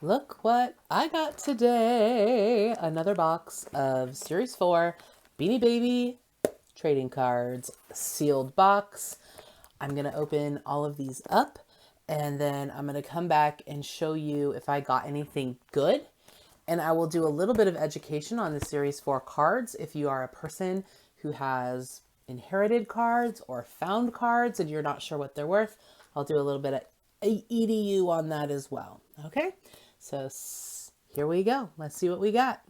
Look what I got today. Another box of Series 4 Beanie Baby Trading Cards, sealed box. I'm going to open all of these up and then I'm going to come back and show you if I got anything good. And I will do a little bit of education on the Series 4 cards. If you are a person who has inherited cards or found cards and you're not sure what they're worth, I'll do a little bit of EDU on that as well. Okay, so here we go. Let's see what we got.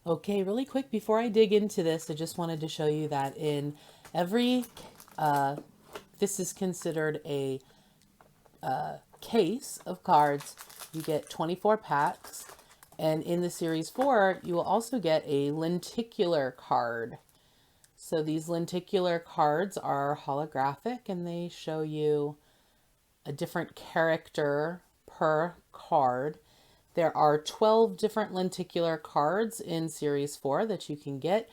Okay, really quick before I dig into this, I just wanted to show you that in every, this is considered a case of cards. You get 24 packs. And in the Series 4, you will also get a lenticular card. So these lenticular cards are holographic and they show you a different character per card. There are 12 different lenticular cards in Series 4 that you can get.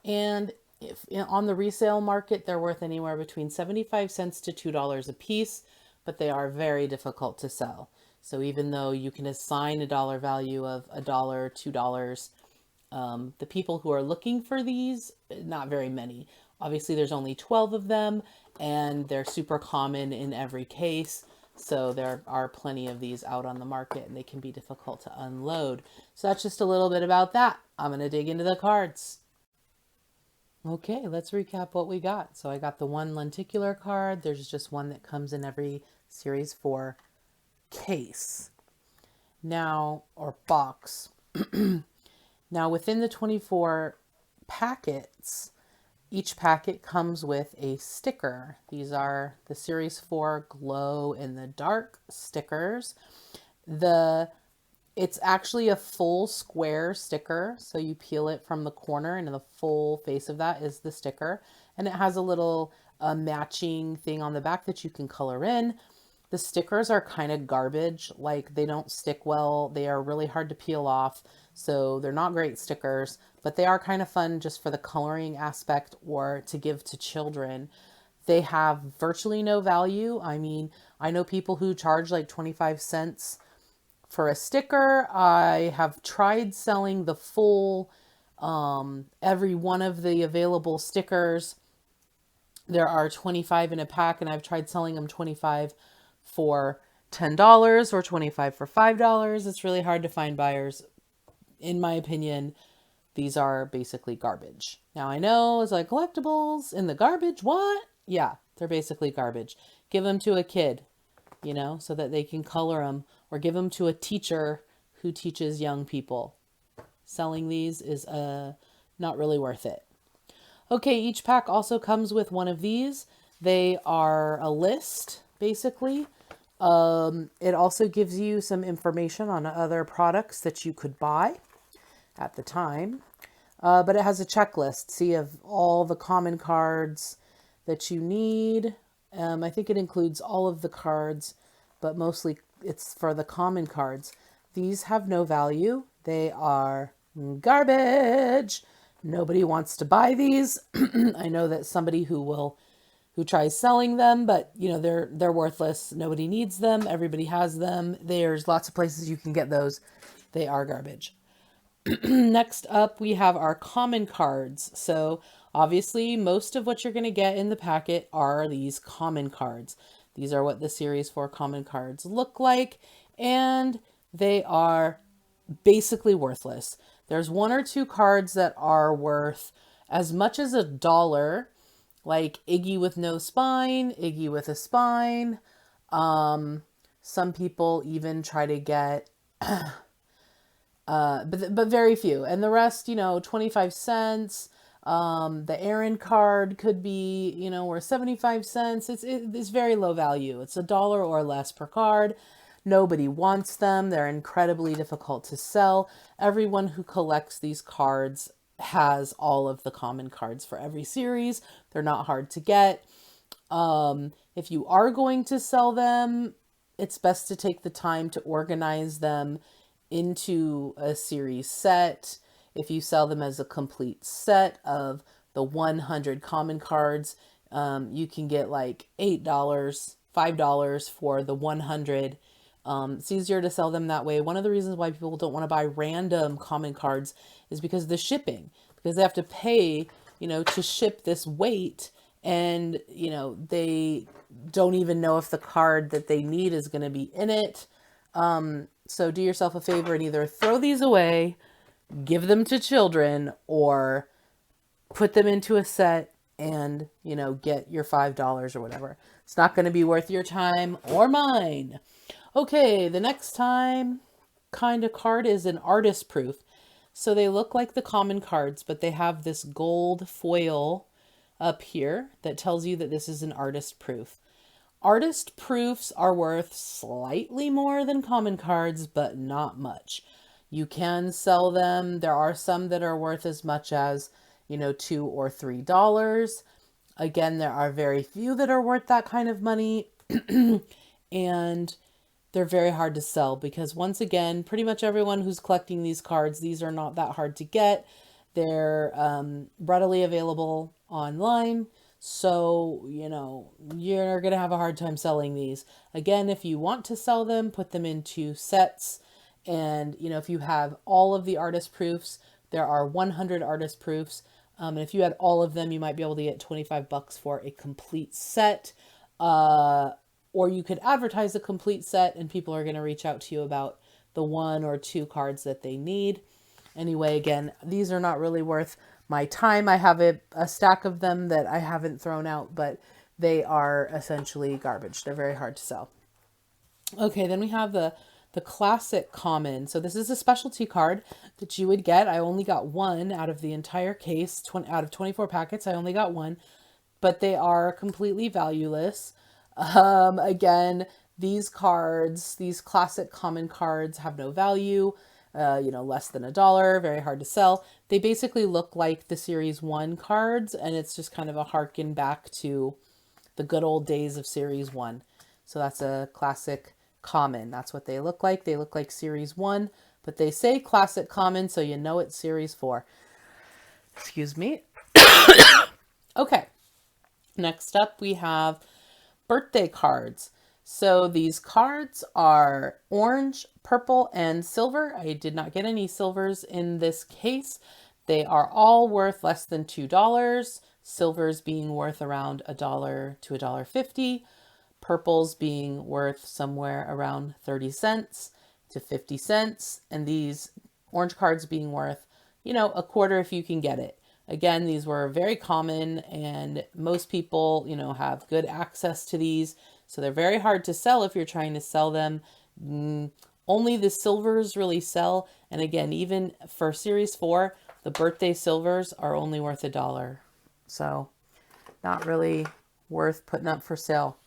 And if on the resale market, they're worth anywhere between 75 cents to $2 a piece, but they are very difficult to sell. So even though you can assign a dollar value of $1, $2, the people who are looking for these, not very many. Obviously, there's only 12 of them, and they're super common in every case. So there are plenty of these out on the market, and they can be difficult to unload. So that's just a little bit about that. I'm going to dig into the cards. Okay, let's recap what we got. So I got the one lenticular card. There's just one that comes in every Series 4 case. Now, or box. Now, within the 24 packets, each packet comes with a sticker. These are the Series 4 glow in the dark stickers. It's actually a full square sticker, so you peel it from the corner and the full face of that is the sticker. And it has a little matching thing on the back that you can color in. The stickers are kind of garbage, like they don't stick well. They are really hard to peel off, so they're not great stickers, but they are kind of fun just for the coloring aspect or to give to children. They have virtually no value. I mean, I know people who charge like 25 cents for a sticker. I have tried selling the full, every one of the available stickers. There are 25 in a pack, and I've tried selling them 25 for $10 or 25 for $5. It's really hard to find buyers. In my opinion, these are basically garbage. Now I know it's like collectibles in the garbage. What? Yeah, they're basically garbage. Give them to a kid, so that they can color them, or give them to a teacher who teaches young people. Selling these is not really worth it. Okay, each pack also comes with one of these. They are a list, basically. It also gives you some information on other products that you could buy at the time. But it has a checklist, see, of all the common cards that you need. I think it includes all of the cards, but mostly it's for the common cards. These have no value. They are garbage. Nobody wants to buy these. I know that somebody who tries selling them, but they're worthless. Nobody needs them. Everybody has them. There's lots of places you can get those. They are garbage. Next up, we have our common cards. So obviously, most of what you're going to get in the packet are these common cards. These are what the Series 4 common cards look like, and they are basically worthless. There's one or two cards that are worth as much as $1, like Iggy with no spine, Iggy with a spine. Some people even try to get, but very few. And the rest, 25 cents. The Aaron card could be, worth 75 cents. It's very low value. It's $1 or less per card. Nobody wants them. They're incredibly difficult to sell. Everyone who collects these cards has all of the common cards for every series. They're not hard to get. If you are going to sell them, it's best to take the time to organize them into a series set. If you sell them as a complete set of the 100 common cards, you can get like $8, $5 for the 100 It's easier to sell them that way. One of the reasons why people don't want to buy random common cards is because of the shipping, because they have to pay, to ship this weight, and, they don't even know if the card that they need is going to be in it. So do yourself a favor and either throw these away, give them to children, or put them into a set and, get your $5 or whatever. It's not going to be worth your time or mine. Okay, the next kind of card is an artist proof. So they look like the common cards, but they have this gold foil up here that tells you that this is an artist proof. Artist proofs are worth slightly more than common cards, but not much. You can sell them. There are some that are worth as much as, $2 or $3. Again, there are very few that are worth that kind of money. And they're very hard to sell because, once again, pretty much everyone who's collecting these cards, these are not that hard to get. They're readily available online. So, you're going to have a hard time selling these. Again, if you want to sell them, put them into sets. And, if you have all of the artist proofs, there are 100 artist proofs. And if you had all of them, you might be able to get $25 for a complete set. Or you could advertise a complete set and people are going to reach out to you about the 1 or 2 cards that they need. Anyway, again, these are not really worth my time. I have a stack of them that I haven't thrown out, but they are essentially garbage. They're very hard to sell. Okay, then we have the classic common. So this is a specialty card that you would get. I only got one out of the entire case. Out of 24 packets, I only got one, but they are completely valueless. Again, these cards, these classic common cards, have no value. Less than $1, very hard to sell. They basically look like the Series 1 cards, and it's just kind of a harken back to the good old days of Series 1. So that's a classic common. That's what they look like. They look like Series 1, but they say classic common, so you know it's Series 4. Excuse me. Okay. Next up, we have birthday cards. So these cards are orange, purple, and silver. I did not get any silvers in this case. They are all worth less than $2. Silvers being worth around $1 to $1.50. Purples being worth somewhere around 30 cents to 50 cents. And these orange cards being worth, a quarter if you can get it. Again, these were very common and most people, have good access to these. So they're very hard to sell if you're trying to sell them. Only the silvers really sell. And again, even for Series 4, the birthday silvers are only worth $1. So not really worth putting up for sale.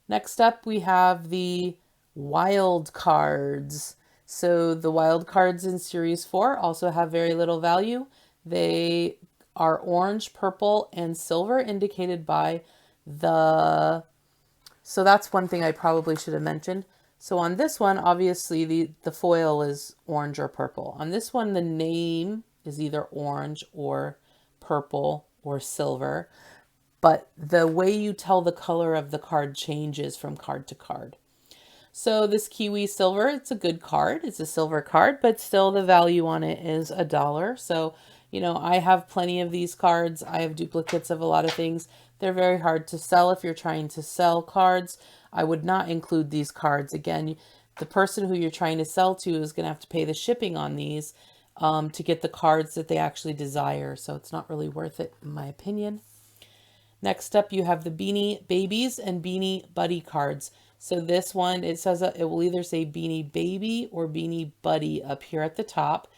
Next up, we have the wild cards. So the wild cards in Series 4 also have very little value. They are orange, purple, and silver, indicated by so that's one thing I probably should have mentioned. So on this one, obviously the foil is orange or purple. On this one, the name is either orange or purple or silver, but the way you tell the color of the card changes from card to card. So this Kiwi Silver, it's a good card. It's a silver card, but still the value on it is $1. So, I have plenty of these cards. I have duplicates of a lot of things. They're very hard to sell if you're trying to sell cards. I would not include these cards. Again, the person who you're trying to sell to is going to have to pay the shipping on these to get the cards that they actually desire. So it's not really worth it, in my opinion. Next up, you have the Beanie Babies and Beanie Buddy cards. So this one, it says it will either say Beanie Baby or Beanie Buddy up here at the top.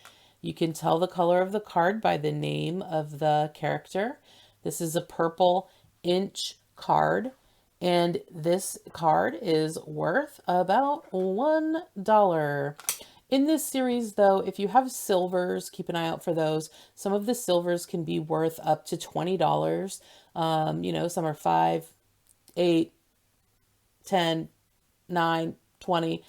You can tell the color of the card by the name of the character. This is a purple inch card, and this card is worth about $1. In this series, though, if you have silvers, keep an eye out for those. Some of the silvers can be worth up to $20. Some are 5, 8, 10, 9, 20.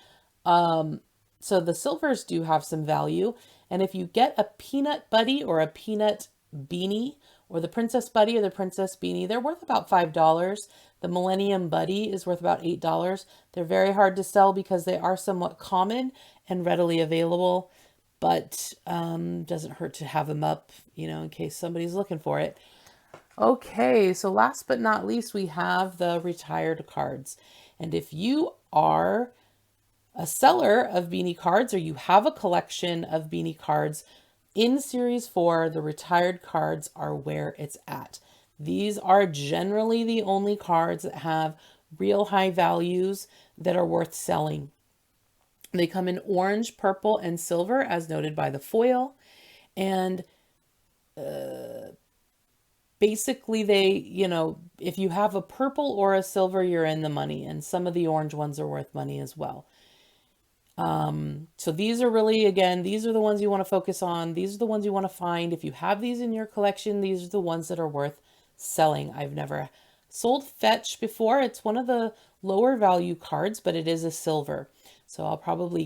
So the silvers do have some value. And if you get a peanut buddy or a peanut beanie, or the princess buddy or the princess beanie, they're worth about $5. The Millennium Buddy is worth about $8. They're very hard to sell because they are somewhat common and readily available, but doesn't hurt to have them up, you know, in case somebody's looking for it. Okay, so last but not least, we have the retired cards. And if you are a seller of Beanie cards or you have a collection of Beanie cards, in Series 4, the retired cards are where it's at. These are generally the only cards that have real high values that are worth selling. They come in orange, purple, and silver as noted by the foil. And basically they, you know, if you have a purple or a silver, you're in the money. And some of the orange ones are worth money as well. So these are really, again, these are the ones you want to focus on. These are the ones you want to find. If you have these in your collection, these are the ones that are worth selling. I've never sold Fetch before. It's one of the lower value cards, but it is a silver. So I'll probably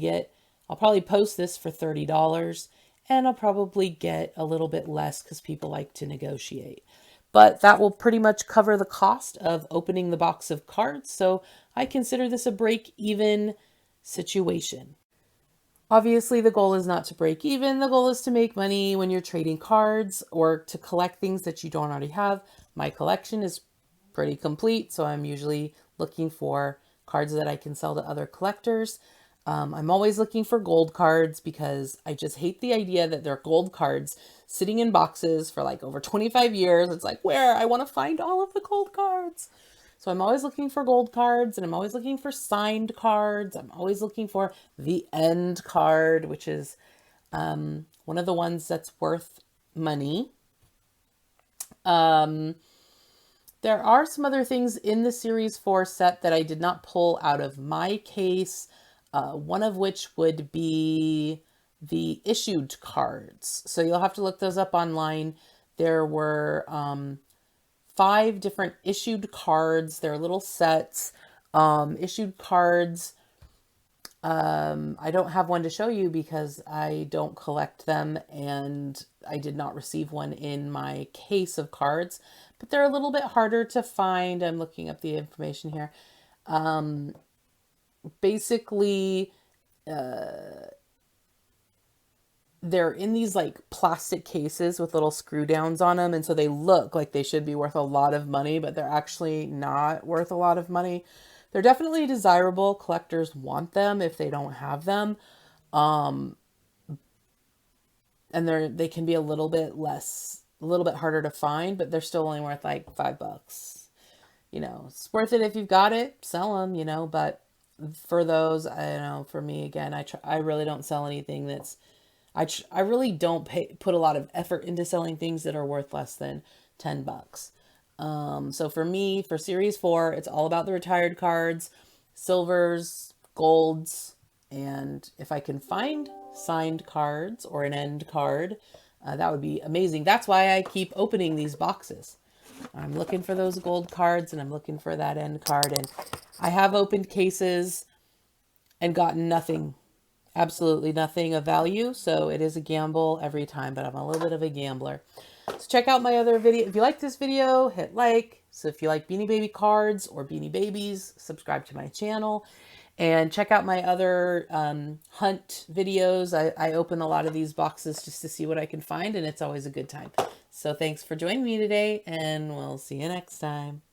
post this for $30 and I'll probably get a little bit less because people like to negotiate. But that will pretty much cover the cost of opening the box of cards. So I consider this a break-even situation. Obviously, the goal is not to break even. The goal is to make money when you're trading cards or to collect things that you don't already have. My collection is pretty complete, so I'm usually looking for cards that I can sell to other collectors. I'm always looking for gold cards because I just hate the idea that they're gold cards sitting in boxes for like over 25 years. It's like, where? I want to find all of the gold cards. So I'm always looking for gold cards and I'm always looking for signed cards. I'm always looking for the end card, which is one of the ones that's worth money. There are some other things in the Series 4 set that I did not pull out of my case, one of which would be the issued cards. So you'll have to look those up online. There were 5 different issued cards. They're little sets. Issued cards, I don't have one to show you because I don't collect them and I did not receive one in my case of cards, but they're a little bit harder to find. I'm looking up the information here. Basically, they're in these like plastic cases with little screw downs on them. And so they look like they should be worth a lot of money, but they're actually not worth a lot of money. They're definitely desirable. Collectors want them if they don't have them. And they can be a little bit harder to find, but they're still only worth like $5. You know, it's worth it if you've got it, sell them, you know, but for those, I know for me, again, I really don't sell anything that's, I really don't put a lot of effort into selling things that are worth less than $10. So for me, for Series 4, it's all about the retired cards, silvers, golds, and if I can find signed cards or an end card, that would be amazing. That's why I keep opening these boxes. I'm looking for those gold cards and I'm looking for that end card. And I have opened cases and gotten nothing, absolutely nothing of value. So it is a gamble every time, but I'm a little bit of a gambler. So check out my other video. If you like this video, hit like. So if you like Beanie Baby cards or Beanie Babies, subscribe to my channel. And check out my other hunt videos. I open a lot of these boxes just to see what I can find, and it's always a good time. So thanks for joining me today, and we'll see you next time.